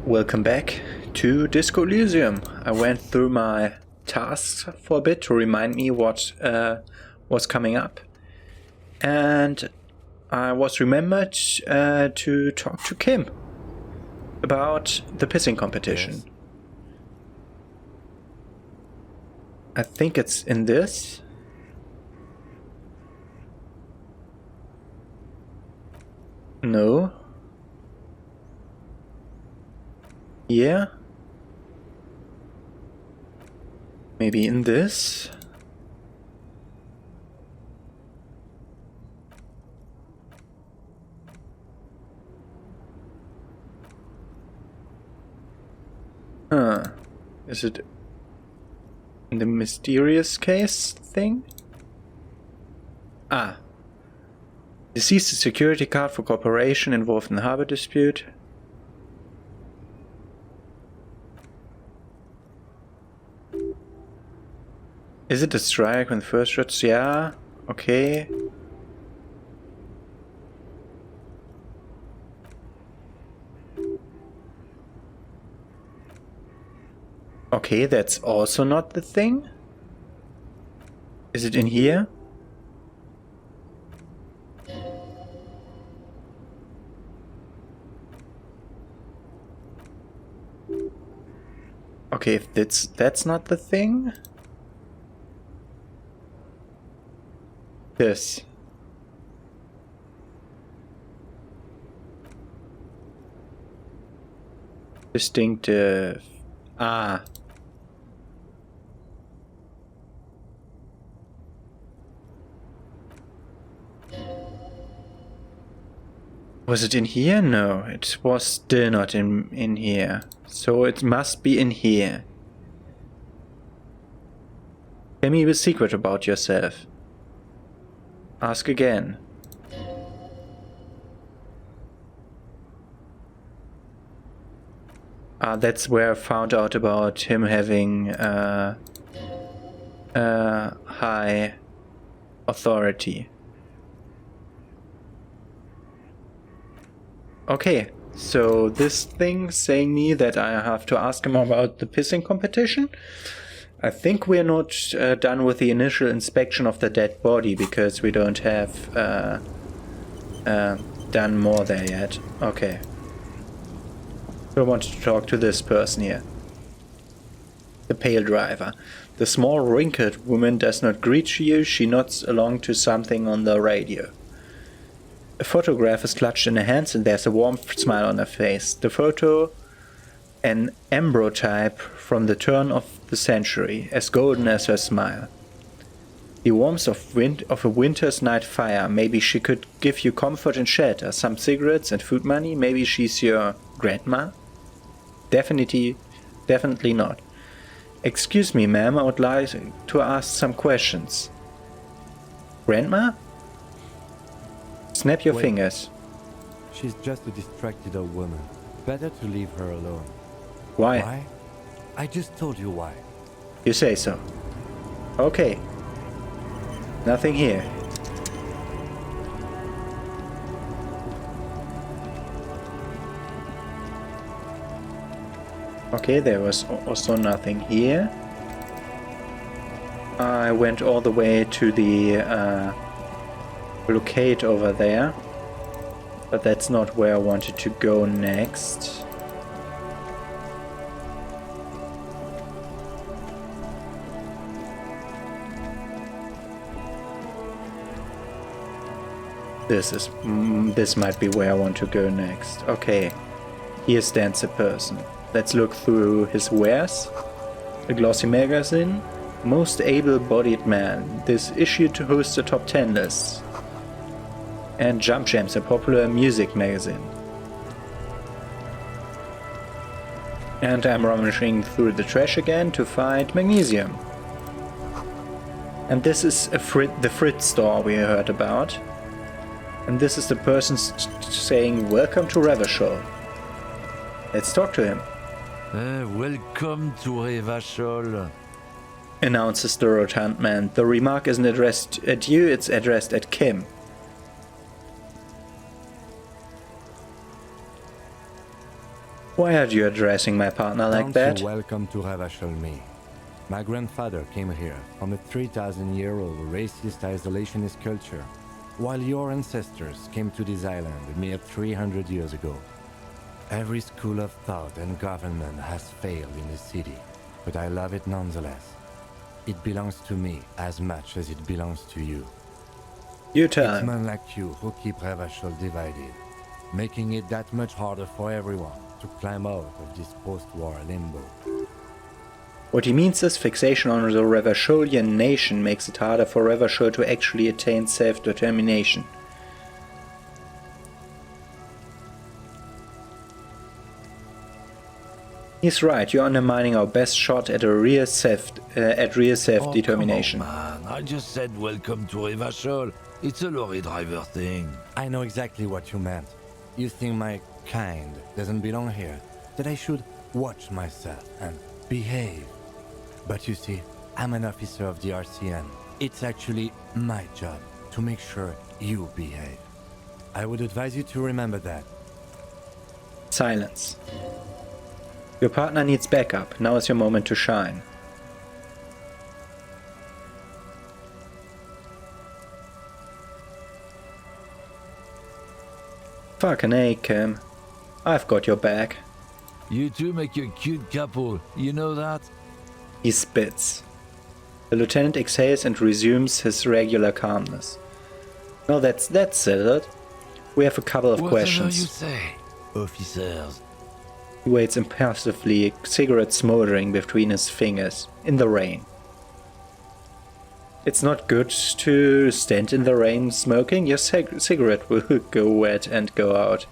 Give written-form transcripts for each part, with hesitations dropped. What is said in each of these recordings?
Welcome back to Disco Elysium. I went through my tasks for a bit to remind me what was coming up. And I was remembered to talk to Kim about the pissing competition. Yes. I think it's in this. No. Yeah. Maybe in this. Huh. Is it in the mysterious case thing? Ah. Deceased security card for corporation involved in harbor dispute. Is it a strike when first shots? Yeah. Okay. Okay, that's also not the thing. Is it in here? Okay, if that's not the thing. This. Distinctive. Ah. Was it in here? No, it was still not in here. So it must be in here. Tell me the secret about yourself. Ask again. Ah, that's where I found out about him having high authority. Okay, so this thing saying me that I have to ask him about the pissing competition. I think we're not done with the initial inspection of the dead body because we don't have done more there yet. Okay. I wanted to talk to this person here. The pale driver. The small wrinkled woman does not greet you, she nods along to something on the radio. A photograph is clutched in her hands and there's a warm smile on her face. The photo, an ambrotype from the turn of the century, as golden as her smile. The warmth of a winter's night fire. Maybe she could give you comfort and shelter, some cigarettes and food money. Maybe she's your grandma? Definitely not. Excuse me, ma'am, I would like to ask some questions. Grandma? Snap your fingers. She's just a distracted old woman. Better to leave her alone. Why? Why? I just told you why. You say so. Okay. Nothing here. Okay, there was also nothing here. I went all the way to the blockade over there, but that's not where I wanted to go next. This might be where I want to go next. Okay, here stands a person. Let's look through his wares. A glossy magazine. Most able-bodied man. This issue to host the top 10 list. And Jump Jams, a popular music magazine. And I'm rummaging through the trash again to find magnesium. And this is the Fritz store we heard about. And this is the person saying, "Welcome to Ravish. Let's talk to him." Welcome to Ravish, announces the rotund man. The remark isn't addressed at you, it's addressed at Kim. Why are you addressing my partner like that? Welcome to Ravish me. My grandfather came here from a 3,000-year-old racist isolationist culture, while your ancestors came to this island a mere 300 years ago. Every school of thought and government has failed in the city, but I love it nonetheless. It belongs to me as much as it belongs to you. You tell It's him. men like you who keep Ravish divided, making it that much harder for everyone to climb out of this post-war limbo. What he means is fixation on the Ravisholian nation makes it harder for Ravishol to actually attain self-determination. He's right, you're undermining our best shot at real self-determination. Oh, come on, man. I just said welcome to Revachol. It's a Lorry Driver thing. I know exactly what you meant. You think my kind doesn't belong here, that I should watch myself and behave. But you see, I'm an officer of the RCN. It's actually my job to make sure you behave. I would advise you to remember that. Silence. Your partner needs backup. Now is your moment to shine. Fucking A, Kim. I've got your back. You two make a cute couple, you know that? He spits. The lieutenant exhales and resumes his regular calmness. No, that's settled. We have a couple of questions. Whatever you say, officers. He waits impassively, cigarette smoldering between his fingers, in the rain. It's not good to stand in the rain smoking. Your cigarette will go wet and go out.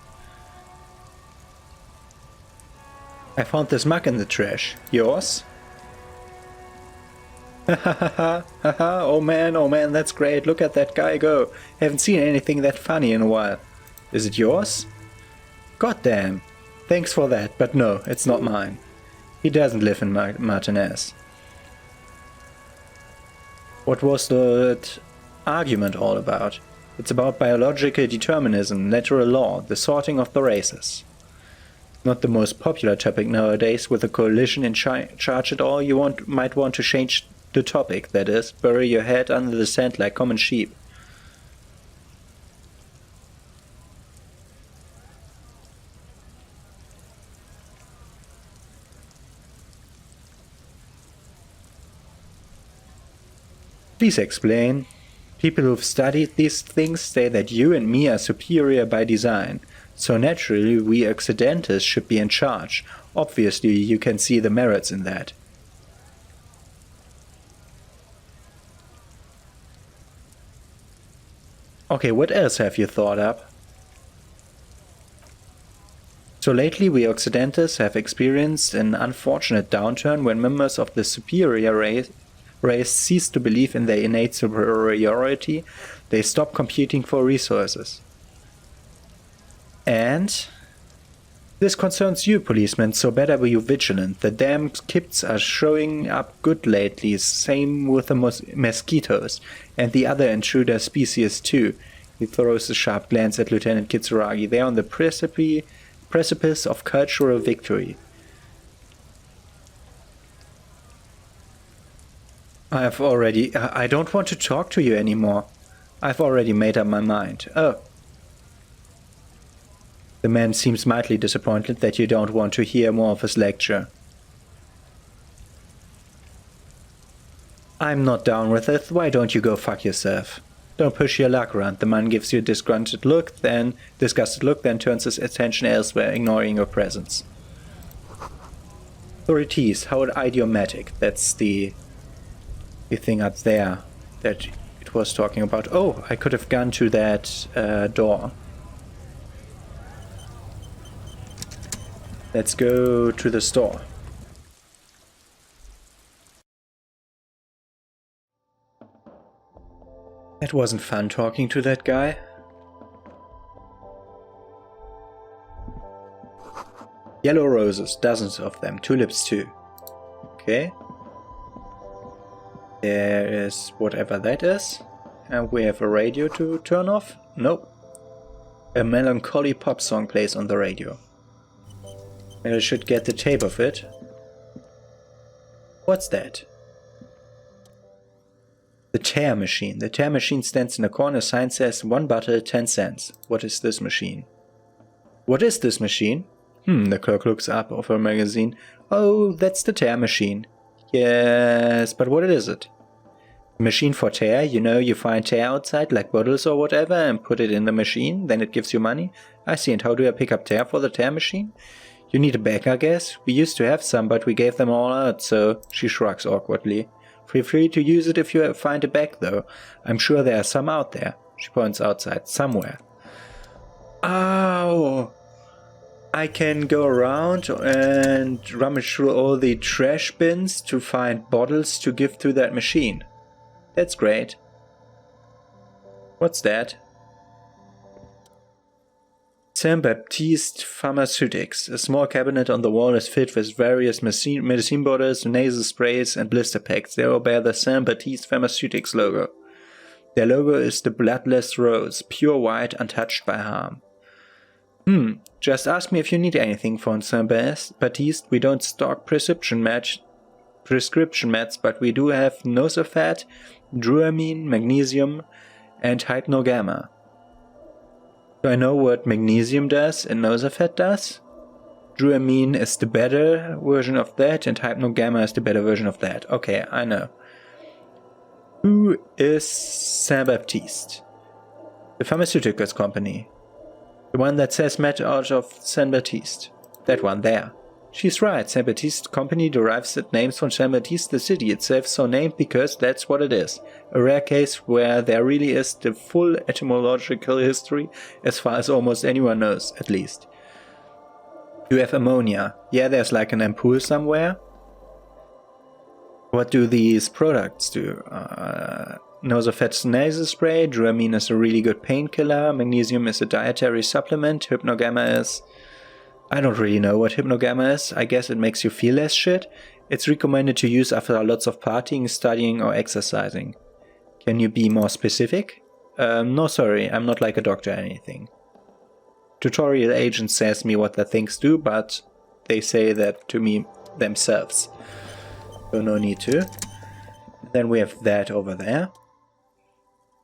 I found this mug in the trash. Yours? Oh man, that's great. Look at that guy go. Haven't seen anything that funny in a while. Is it yours? Goddamn. Thanks for that, but no, it's not mine. He doesn't live in Martinez. What was that argument all about? It's about biological determinism, natural law, the sorting of the races. Not the most popular topic nowadays, with a coalition in charge at all. You might want to change the topic, that is, bury your head under the sand like common sheep. Please explain. People who've studied these things say that you and me are superior by design, so naturally we Occidentals should be in charge. Obviously you can see the merits in that. Okay, what else have you thought up? So lately we Occidentals have experienced an unfortunate downturn when members of the superior race cease to believe in their innate superiority. They stop competing for resources. And this concerns you, policemen, so better be vigilant. The damn kids are showing up good lately, same with the mosquitoes, and the other intruder species too. He throws a sharp glance at Lieutenant Kitsuragi. They're on the precipice of cultural victory. I don't want to talk to you anymore. I've already made up my mind. Oh. The man seems mildly disappointed that you don't want to hear more of his lecture. I'm not down with it. Why don't you go fuck yourself? Don't push your luck around. The man gives you a disgusted look, then turns his attention elsewhere, ignoring your presence. Authorities, how idiomatic. That's the thing up there that it was talking about. Oh, I could have gone to that door. Let's go to the store. It wasn't fun talking to that guy. Yellow roses, dozens of them, tulips too. Okay. There is whatever that is. And we have a radio to turn off? Nope. A melancholy pop song plays on the radio. I should get the tape of it. What's that? The tear machine. The tear machine stands in a corner. Sign says 1 bottle, 10 cents. What is this machine? What is this machine? The clerk looks up of her magazine. Oh, that's the tear machine. Yes, but what is it? Machine for tear, you know, you find tear outside, like bottles or whatever, and put it in the machine, then it gives you money. I see, and how do I pick up tear for the tear machine? You need a bag, I guess. We used to have some, but we gave them all out, so she shrugs awkwardly. Feel free to use it if you find a bag, though. I'm sure there are some out there. She points outside, somewhere. Ow! I can go around and rummage through all the trash bins to find bottles to give to that machine. That's great. What's that? Saint Baptiste Pharmaceutics. A small cabinet on the wall is filled with various medicine bottles, nasal sprays, and blister packs. They all bear the Saint Baptiste Pharmaceutics logo. Their logo is the bloodless rose, pure white, untouched by harm. Just ask me if you need anything from Saint Baptiste. We don't stock prescription meds, but we do have nosophat, druamine, magnesium, and hypnogamma. Do I know what magnesium does and nosophat does? Druamine is the better version of that, and hypnogamma is the better version of that. Okay, I know. Who is Saint Baptiste? The pharmaceuticals company. The one that says made out of Saint Baptiste. That one there. She's right, Saint Baptiste Company derives its names from Saint Baptiste, the city itself, so named because that's what it is. A rare case where there really is the full etymological history, as far as almost anyone knows, at least. You have ammonia. Yeah, there's like an ampoule somewhere. What do these products do? Nosophat's nasal spray, druamine is a really good painkiller, magnesium is a dietary supplement, hypnogamma is... I don't really know what hypnogamma is. I guess it makes you feel less shit. It's recommended to use after lots of partying, studying, or exercising. Can you be more specific? No, sorry, I'm not like a doctor or anything. Tutorial agent says me what the things do, but they say that to me themselves. So no need to. Then we have that over there.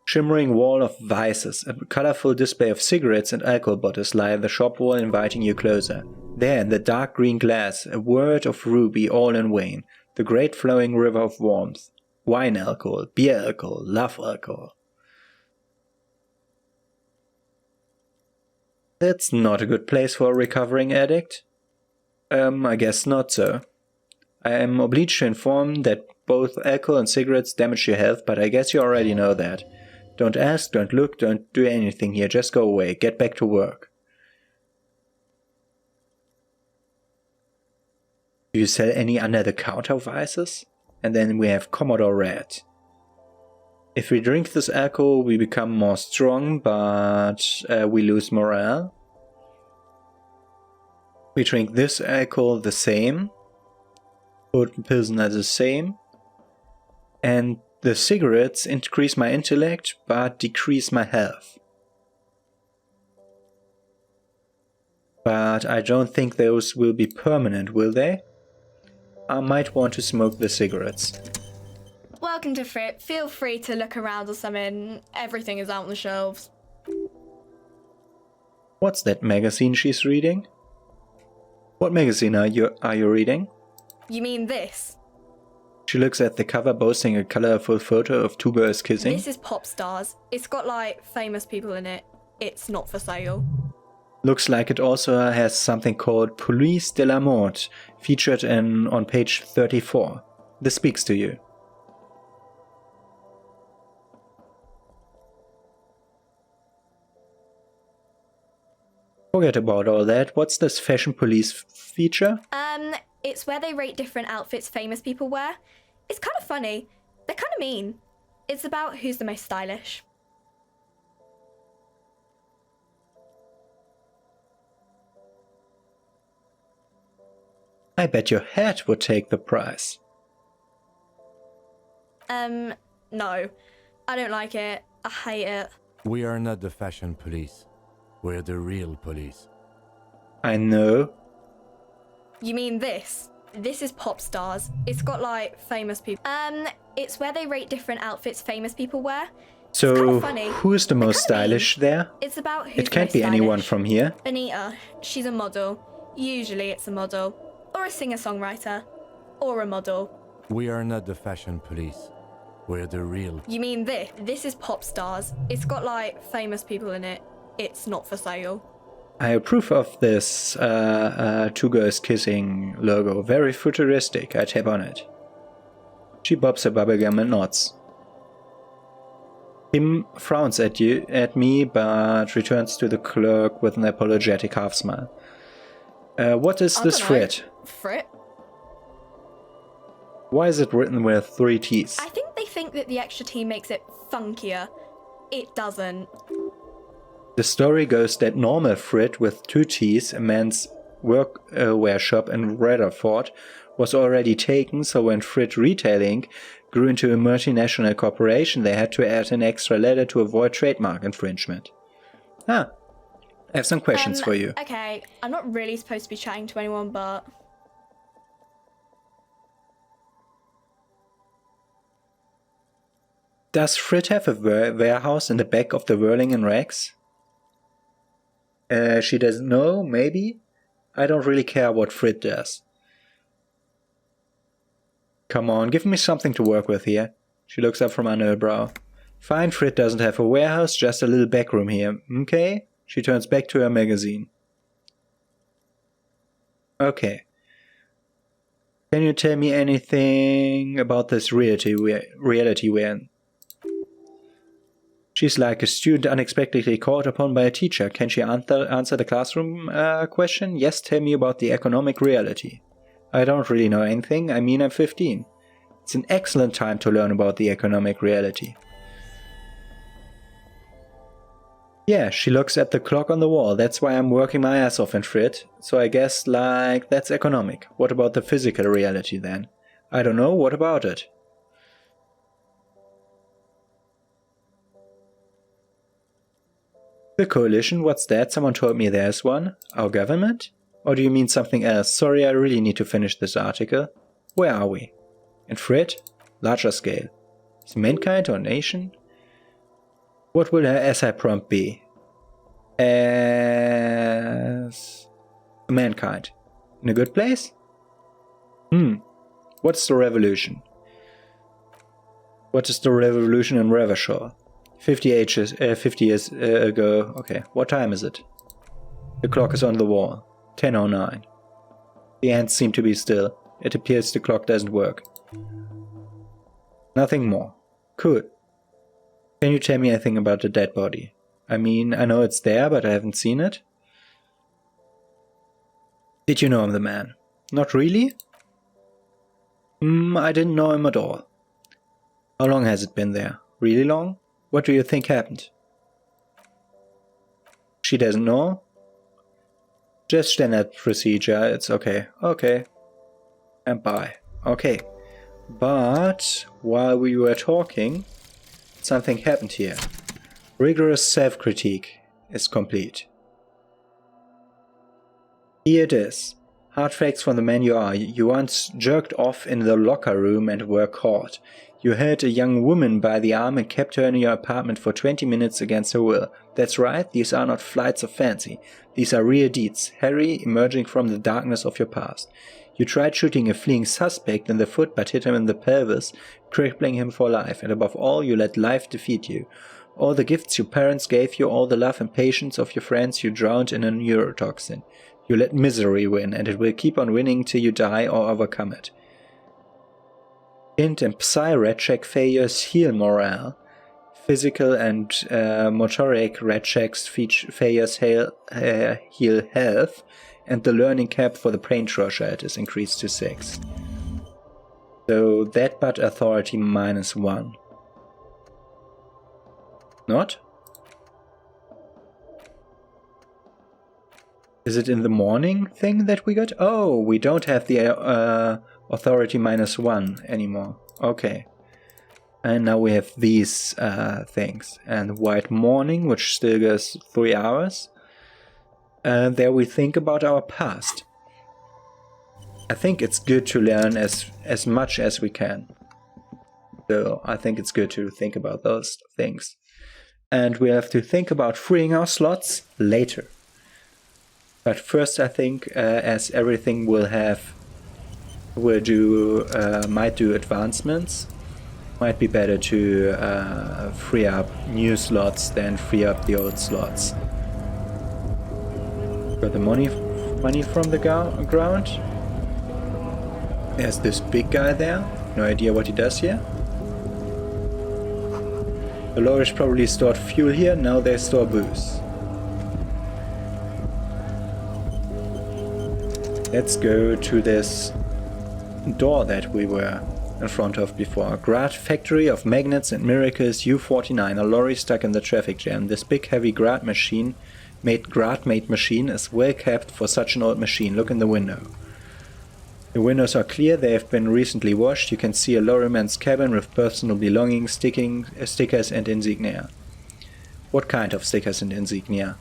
Shimmering wall of vices. A colorful display of cigarettes and alcohol bottles lie the shop wall, inviting you closer. There, in the dark green glass, a word of ruby, all in vain. The great flowing river of warmth. Wine alcohol, beer alcohol, love alcohol. That's not a good place for a recovering addict. I guess not so. I am obliged to inform that both alcohol and cigarettes damage your health, but I guess you already know that. Don't ask, don't look, don't do anything here, just go away, get back to work. Do you sell any under-the-counter vices? And then we have Commodore Red. If we drink this alcohol, we become more strong, but we lose morale. We drink this alcohol the same. Toten Pilsner the same. And the cigarettes increase my intellect, but decrease my health. But I don't think those will be permanent, will they? I might want to smoke the cigarettes. Welcome to Fripp. Feel free to look around or something. Everything is out on the shelves. What's that magazine she's reading? What magazine are you reading? You mean this? She looks at the cover, boasting a colorful photo of two girls kissing. This is Pop Stars. It's got like famous people in it. It's not for sale. Looks like it also has something called Police de la Mort, featured on page 34. This speaks to you. Forget about all that. What's this Fashion Police feature? It's where they rate different outfits famous people wear. It's kind of funny. They're kind of mean. It's about who's the most stylish. I bet your hat would take the prize. No. I don't like it. I hate it. We are not the fashion police. We're the real police. I know. You mean this? This is pop stars. It's got like famous people. It's where they rate different outfits famous people wear. So, it's kind of funny. who is the most kinda mean. stylish there? It's about who's It can't the be most anyone stylish. from here. Anita, she's a model. Usually it's a model. Or a singer-songwriter. Or a model. We are not the fashion police. We're the real. You mean this? This is pop stars. It's got like famous people in it. It's not for sale. I approve of this two girls kissing logo. Very futuristic. I tap on it. She bobs her bubblegum and nods. Kim frowns at me, but returns to the clerk with an apologetic half smile. What is this frit? Frit? Why is it written with 3 T's? I think they think that the extra T makes it funkier. It doesn't. The story goes that normal frit with 2 T's, a man's workwear shop in Rutherford, was already taken, so when Frit Retailing grew into a multinational corporation, they had to add an extra letter to avoid trademark infringement. I have some questions for you. Okay, I'm not really supposed to be chatting to anyone, but... Does Frit have a warehouse in the back of the Whirling in Rags? She doesn't know, maybe? I don't really care what Frit does. Come on, give me something to work with here. She looks up from under her brow. Fine, Frit doesn't have a warehouse, just a little back room here, okay? She turns back to her magazine. Okay. Can you tell me anything about this reality we're in? She's like a student unexpectedly called upon by a teacher. Can she answer the classroom question? Yes, tell me about the economic reality. I don't really know anything. I mean, I'm 15. It's an excellent time to learn about the economic reality. Yeah, she looks at the clock on the wall. That's why I'm working my ass off in Frit. So I guess, like, that's economic. What about the physical reality then? I don't know. What about it? The coalition? What's that? Someone told me there's one. Our government? Or do you mean something else? Sorry, I really need to finish this article. Where are we? In Frit? Larger scale. Is mankind or nation? What will her essay prompt be? As mankind. In a good place? What's the revolution? What is the revolution in Ravish? 50 years ago. Okay, what time is it? The clock is on the wall. 10:09. The ants seem to be still. It appears the clock doesn't work. Nothing more. Cool. Can you tell me anything about the dead body? I mean, I know it's there, but I haven't seen it. Did you know him, the man? Not really? I didn't know him at all. How long has it been there? Really long? What do you think happened? She doesn't know? Just standard procedure, it's okay. Okay. And bye. Okay. But while we were talking, something happened here. Rigorous self-critique is complete. Here it is. Hard facts from the man you are. You once jerked off in the locker room and were caught. You held a young woman by the arm and kept her in your apartment for 20 minutes against her will. That's right, these are not flights of fancy. These are real deeds, hairy, emerging from the darkness of your past. You tried shooting a fleeing suspect in the foot but hit him in the pelvis, crippling him for life. And above all, you let life defeat you. All the gifts your parents gave you, all the love and patience of your friends, you drowned in a neurotoxin. You let misery win, and it will keep on winning till you die or overcome it. Int and Psy red check failures heal morale. Physical and motoric red checks failures heal health. And the learning cap for the brain threshold is increased to 6. So that but authority -1. Not? Is it in the morning thing that we got? Oh, we don't have the authority -1 anymore. Okay. And now we have these things. And white morning, which still goes 3 hours. There we think about our past. I think it's good to learn as much as we can. So I think it's good to think about those things. And we have to think about freeing our slots later. But first I think as everything might do advancements, might be better to free up new slots than free up the old slots. Got the money from the ground. There's this big guy there. No idea what he does here. The Lorry probably stored fuel here. Now they store booze. Let's go to this door that we were in front of before. Grad Factory of Magnets and Miracles U49. A lorry stuck in the traffic jam. This big heavy grad made machine is well kept for such an old machine. Look in the window. The windows are clear, they have been recently washed. You can see a lorryman's cabin with personal belongings, stickers and insignia. What kind of stickers and insignia?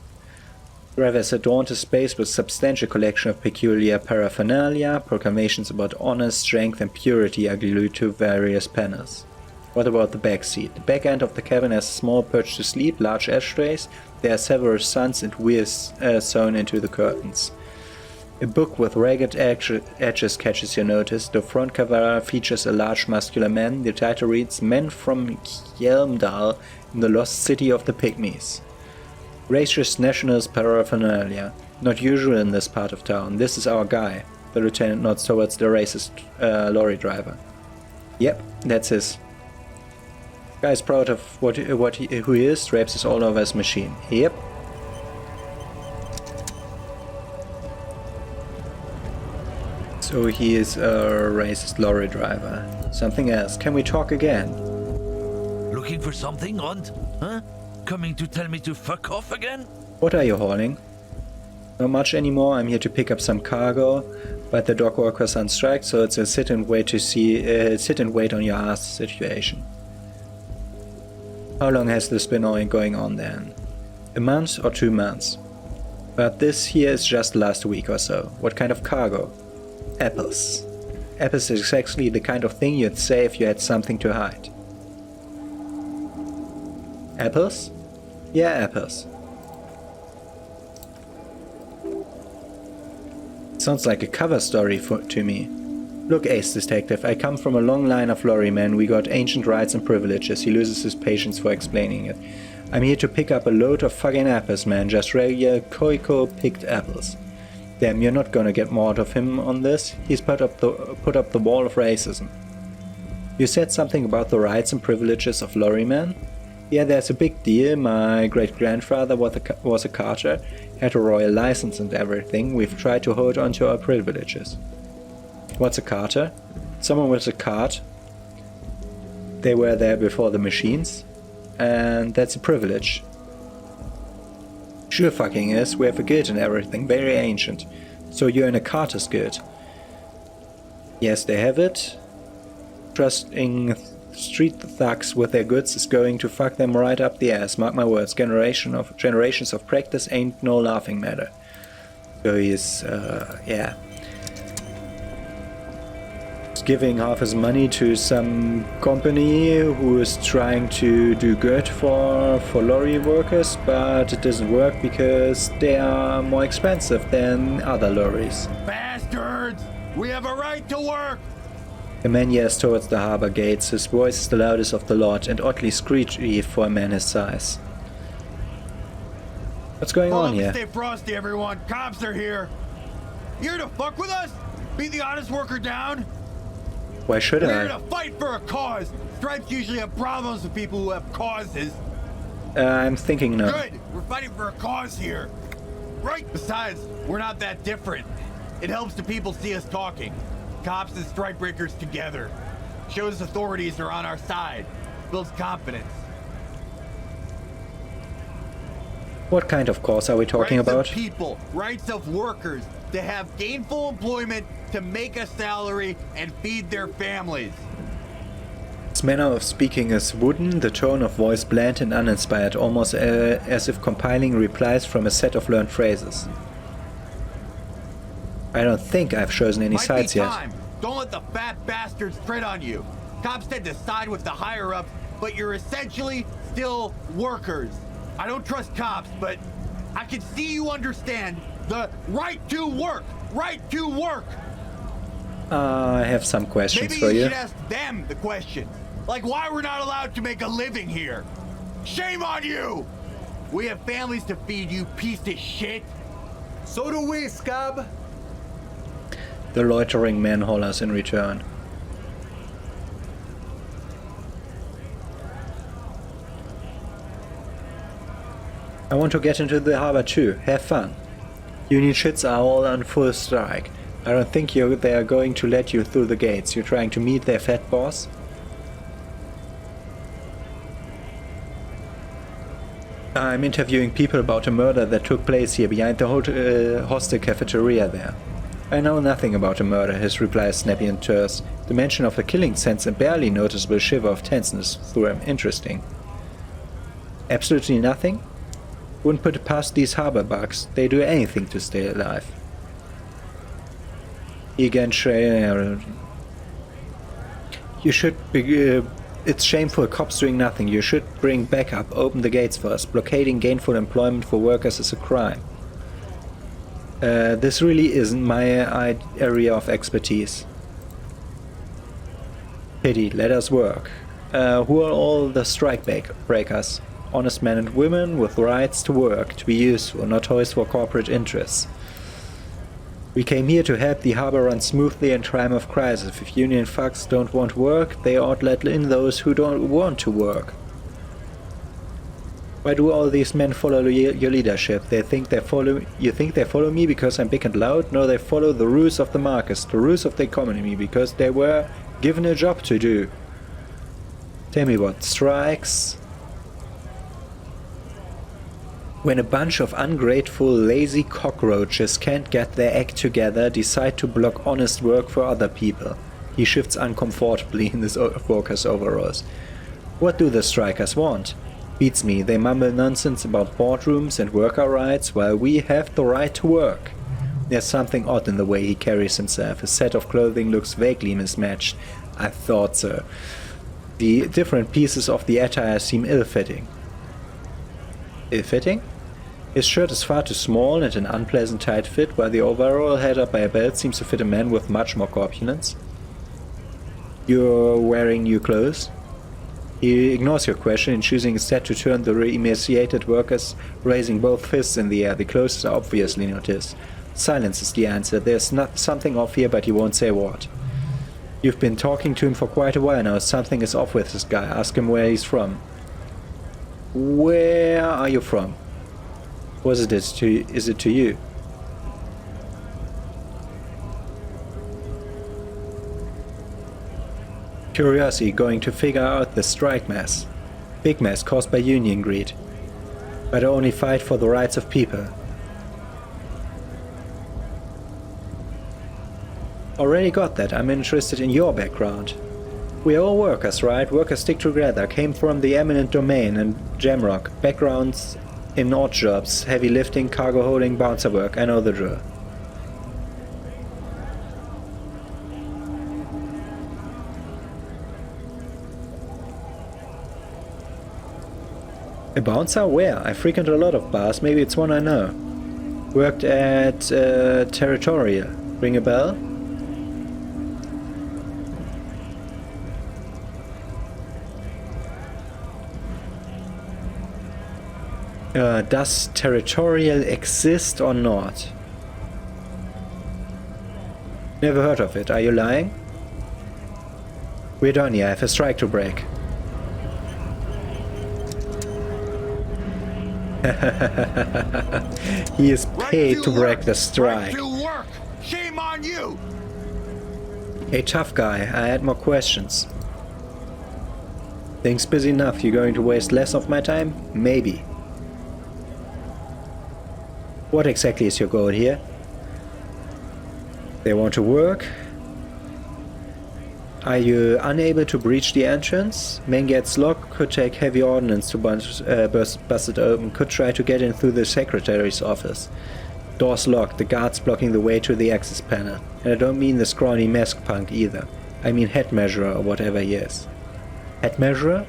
Driver has adorned his space with a substantial collection of peculiar paraphernalia. Proclamations about honor, strength and purity are glued to various panels. What about the back seat? The back end of the cabin has a small perch to sleep, large ashtrays. There are several suns and wheels sewn into the curtains. A book with ragged edges catches your notice. The front cover features a large muscular man. The title reads, Men from Hjelmdal in the Lost City of the Pygmies. Racist nationalist paraphernalia. Not usual in this part of town. This is our guy. The lieutenant nods towards the racist lorry driver. Yep, that's his. Guy's proud of who he is, drapes is all over his machine. Yep. So he is a racist lorry driver. Something else. Can we talk again? Looking for something, Hunt? Huh? Coming to tell me to fuck off again? What are you hauling? Not much anymore. I'm here to pick up some cargo, but the dock workers on strike, so it's a sit and wait on your ass situation. How long has this been going on then? A month or 2 months? But this here is just last week or so. What kind of cargo? Apples. Apples is exactly the kind of thing you'd say if you had something to hide. Apples? Yeah, apples. Sounds like a cover story to me. Look, Ace Detective, I come from a long line of lorrymen. We got ancient rights and privileges. He loses his patience for explaining it. I'm here to pick up a load of fucking apples, man. Just regular Koiko-picked apples. Damn, you're not gonna get more out of him on this. He's put up the wall of racism. You said something about the rights and privileges of lorrymen? Yeah, there's a big deal. My great-grandfather was a carter, had a royal license and everything. We've tried to hold on to our privileges. What's a carter? Someone with a cart. They were there before the machines. And that's a privilege. Sure fucking is. We have a guild and everything. Very ancient. So you're in a carter's guild. Yes, they have it. Trusting street thugs with their goods is going to fuck them right up the ass. Mark my words. Generations of practice ain't no laughing matter. So he's, yeah. Giving half his money to some company who is trying to do good for lorry workers, but it doesn't work because they are more expensive than other lorries. Bastards! We have a right to work! The man yells towards the harbor gates. His voice is the loudest of the lot and oddly screechy for a man his size. What's going on here? Stay frosty, everyone. Cops are here. You here to fuck with us? Beat the honest worker down? Why should We're I? here to fight for a cause. Stripes usually have problems with people who have causes. I'm thinking no. Good. We're fighting for a cause here. Right. Besides, we're not that different. It helps the people see us talking. Cops and stripe breakers together. Shows authorities are on our side. Builds confidence. What kind of cause are we talking Rights about? of people, rights of workers to have gainful employment, to make a salary and feed their families. His manner of speaking is wooden, the tone of voice bland and uninspired, almost as if compiling replies from a set of learned phrases. I don't think I've chosen any Might sides be yet. time. Don't let the fat bastards tread on you. Cops tend to side with the higher-ups, but you're essentially still workers. I don't trust cops, but I can see you understand the right to work. Right to work. I have some questions Maybe for you you. should ask them the question. Like why we're not allowed to make a living here. Shame on you! We have families to feed, you piece of shit. So do we, Scab. The loitering man hollers in return. I want to get into the harbor too. Have fun. Union ships are all on full strike. I don't think they are going to let you through the gates. You're trying to meet their fat boss? I'm interviewing people about a murder that took place here behind the hostel cafeteria there. I know nothing about a murder, his reply is snappy and terse. The mention of the killing sends a barely noticeable shiver of tenseness through him. Interesting. Absolutely nothing? Wouldn't put it past these harbor bugs. They do anything to stay alive. You should be... it's shameful, cops doing nothing. You should bring backup, open the gates for us. Blockading gainful employment for workers is a crime. This really isn't my area of expertise. Pity, let us work. Who are all the strike breakers? Honest men and women with rights to work, to be useful, not toys for corporate interests. We came here to help the harbor run smoothly in time of crisis. If union fucks don't want work, they ought let in those who don't want to work. Why do all these men follow your leadership? You think they follow me because I'm big and loud? No, they follow the rules of the markets, the rules of the economy, because they were given a job to do. Tell me what, strikes? When a bunch of ungrateful, lazy cockroaches can't get their act together, decide to block honest work for other people. He shifts uncomfortably in his workers' overalls. What do the strikers want? Beats me, they mumble nonsense about boardrooms and worker rights, while we have the right to work. There's something odd in the way he carries himself. His set of clothing looks vaguely mismatched. I thought so. The different pieces of the attire seem ill-fitting. Ill-fitting? His shirt is far too small and an unpleasant tight fit, while the overall held up by a belt seems to fit a man with much more corpulence. You're wearing new clothes? He ignores your question and choosing instead to turn the emaciated workers, raising both fists in the air. The clothes are obviously not his. Silence is the answer. There's something off here, but he won't say what. You've been talking to him for quite a while now. Something is off with this guy. Ask him where he's from. Where are you from? Is it to you? Curiosity going to figure out the strike mess. Big mess caused by union greed. But I only fight for the rights of people. Already got that. I'm interested in your background. We are all workers, right? Workers stick together. Came from the eminent domain and Jamrock. Backgrounds in odd jobs. Heavy lifting, cargo holding, bouncer work. I know the drill. A bouncer? Where? I frequent a lot of bars. Maybe it's one I know. Worked at Territorial. Ring a bell? Does Territorial exist or not? Never heard of it. Are you lying? We're done here. I have a strike to break. He is paid to break the strike. Right to work. Shame on you. A tough guy. I had more questions. Things busy enough. You're going to waste less of my time? Maybe. What exactly is your goal here? They want to work? Are you unable to breach the entrance? Main gate's locked, could take heavy ordnance to bust it open, could try to get in through the secretary's office. Doors locked, the guards blocking the way to the access panel. And I don't mean the scrawny mask punk either. I mean head measurer or whatever he is. Head measurer?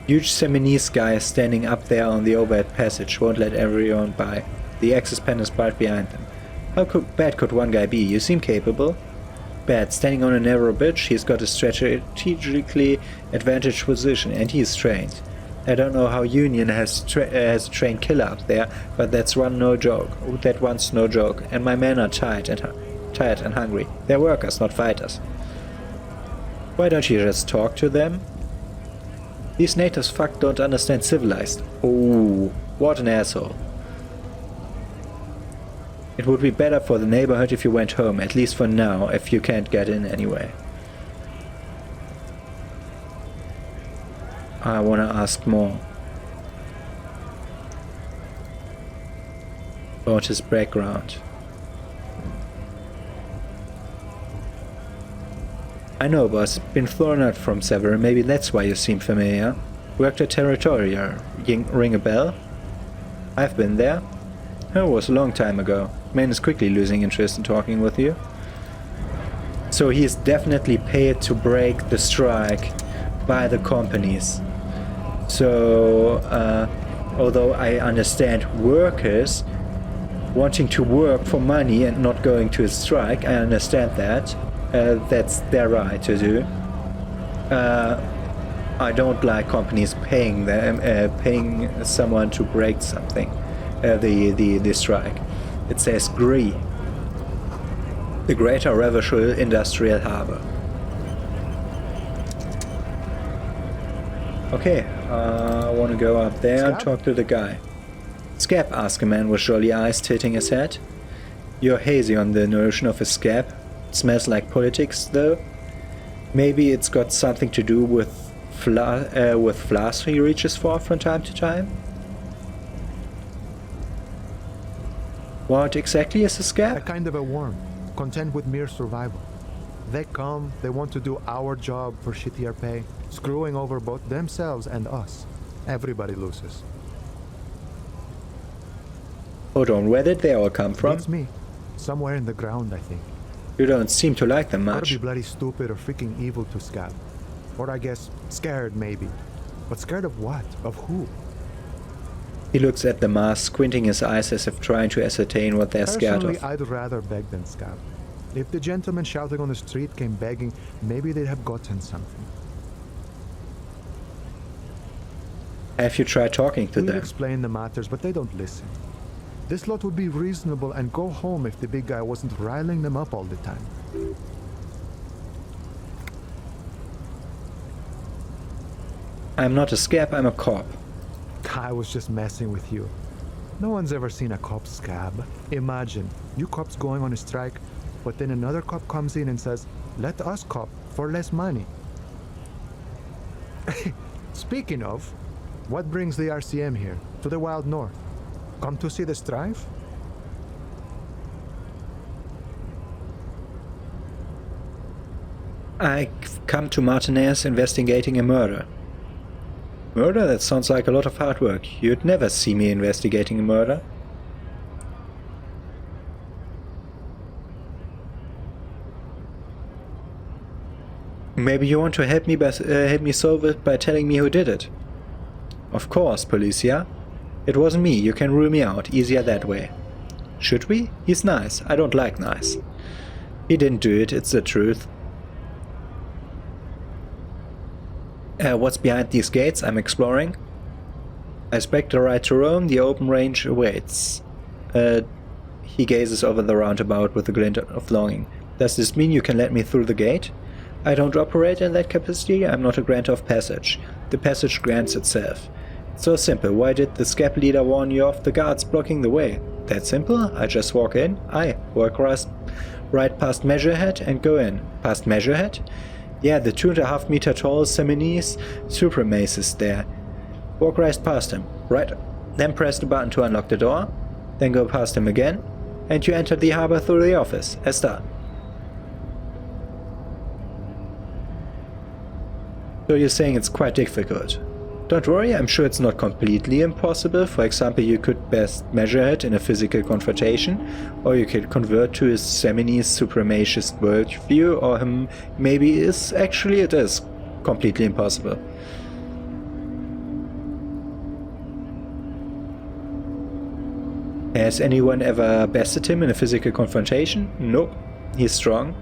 Huge Seminese guy standing up there on the overhead passage won't let everyone by. The access panel is right behind them. How bad could one guy be? You seem capable. Bad. Standing on a narrow bridge, he's got a strategically advantaged position, and he's trained. I don't know how Union has a trained killer up there, but that one's no joke. And my men are tired and hungry. They're workers, not fighters. Why don't you just talk to them? These natives don't understand civilized. Oh, what an asshole. It would be better for the neighborhood if you went home, at least for now, if you can't get in anyway. I wanna ask more. About his background. I know, boss. Been thrown out from several. Maybe that's why you seem familiar. Worked at Territoria. Ring a bell? I've been there. It was a long time ago. Man is quickly losing interest in talking with you. So he is definitely paid to break the strike by the companies. So, although I understand workers wanting to work for money and not going to a strike, I understand that. That's their right to do. I don't like companies paying someone to break something. The strike. It says GRI, the Greater Ravish Industrial Harbor. Okay, I want to go up there and talk to the guy. Scab, asked a man with jolly eyes tilting his head. You're hazy on the notion of a scab. It smells like politics, though. Maybe it's got something to do with flasks he reaches for from time to time. What exactly is a scab? A kind of a worm, content with mere survival. They come, they want to do our job for shittier pay, screwing over both themselves and us. Everybody loses. Hold on, where did they all come from? It's me. Somewhere in the ground, I think. You don't seem to like them Gotta much. be bloody stupid or freaking evil to Scab. Or I guess, scared maybe. But scared of what? Of who? He looks at the mask, squinting his eyes as if trying to ascertain what they're scared Personally, of. I'd rather beg than Scab. If the gentleman shouting on the street came begging, maybe they'd have gotten something. Have you tried talking to We'd them? explain the matters, but they don't listen. This lot would be reasonable and go home if the big guy wasn't riling them up all the time. I'm not a scab, I'm a cop. I was just messing with you. No one's ever seen a cop Scab. Imagine, you cops going on a strike, but then another cop comes in and says, let us cop for less money. Speaking of, what brings the RCM here, to the Wild North? Come to see the strife? I've come to Martinez investigating a murder. Murder? That sounds like a lot of hard work. You'd never see me investigating a murder. Maybe you want to help me solve it by telling me who did it. Of course, Policia. It wasn't me, you can rule me out, easier that way. Should we? He's nice. I don't like nice. He didn't do it, it's the truth. What's behind these gates? I'm exploring. I expect the right to roam, the open range awaits. He gazes over the roundabout with a glint of longing. Does this mean you can let me through the gate? I don't operate in that capacity, I'm not a grantor of passage. The passage grants itself. It's so simple, why did the Scab leader warn you of the guards blocking the way? That simple? I just walk in, walk right past Measurehead and go in. Past Measurehead? Yeah, the 2.5 meter tall Seminese supremace is there. Walk right past him, right? Then press the button to unlock the door, then go past him again, and you enter the harbor through the office. Esta. So you're saying it's quite difficult? Don't worry, I'm sure it's not completely impossible. For example, you could best measure it in a physical confrontation, or you could convert to his semi supremacist worldview, or maybe it is completely impossible. Has anyone ever bested him in a physical confrontation? Nope. He's strong.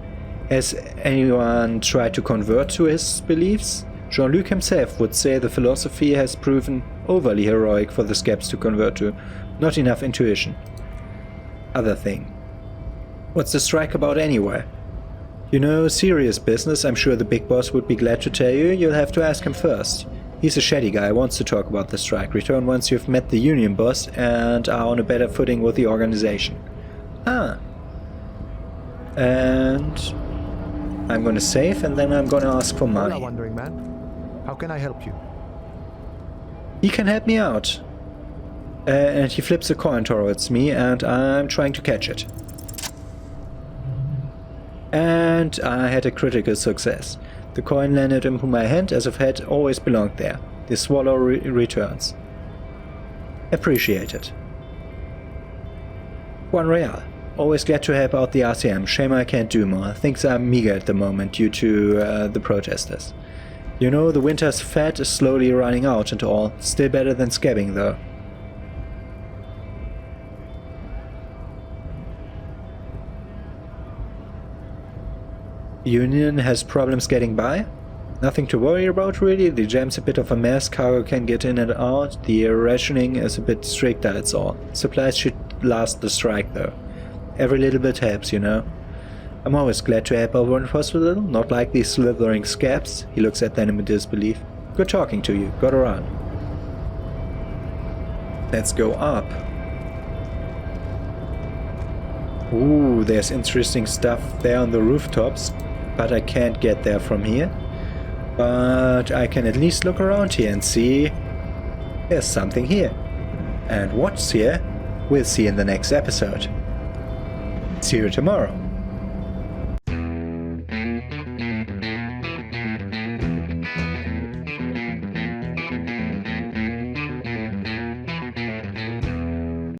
Has anyone tried to convert to his beliefs? Jean-Luc himself would say the philosophy has proven overly heroic for the Scabs to convert to. Not enough intuition. Other thing. What's the strike about anyway? You know, serious business, I'm sure the big boss would be glad to tell you. You'll have to ask him first. He's a shady guy, wants to talk about the strike. Return once you've met the union boss and are on a better footing with the organization. Ah. And I'm gonna save, and then I'm gonna ask for money. Hello, Wandering Man. How can I help you? He can help me out. And he flips a coin towards me, and I'm trying to catch it. And I had a critical success. The coin landed into my hand as if it had always belonged there. The swallow returns. Appreciated. 1 real. Always glad to help out the RCM. Shame I can't do more. Things are meager at the moment due to the protesters. You know, the winter's fat is slowly running out and all. Still better than scabbing though. Union has problems getting by? Nothing to worry about really. The jam's a bit of a mess. Cargo can get in and out. The rationing is a bit strict, that's all. Supplies should last the strike though. Every little bit helps, you know. I'm always glad to help out when possible, not like these slithering Scabs. He looks at them in disbelief. Good talking to you. Got around. Let's go up. Ooh, there's interesting stuff there on the rooftops, but I can't get there from here. But I can at least look around here and see there's something here. And what's here, we'll see in the next episode. See you tomorrow.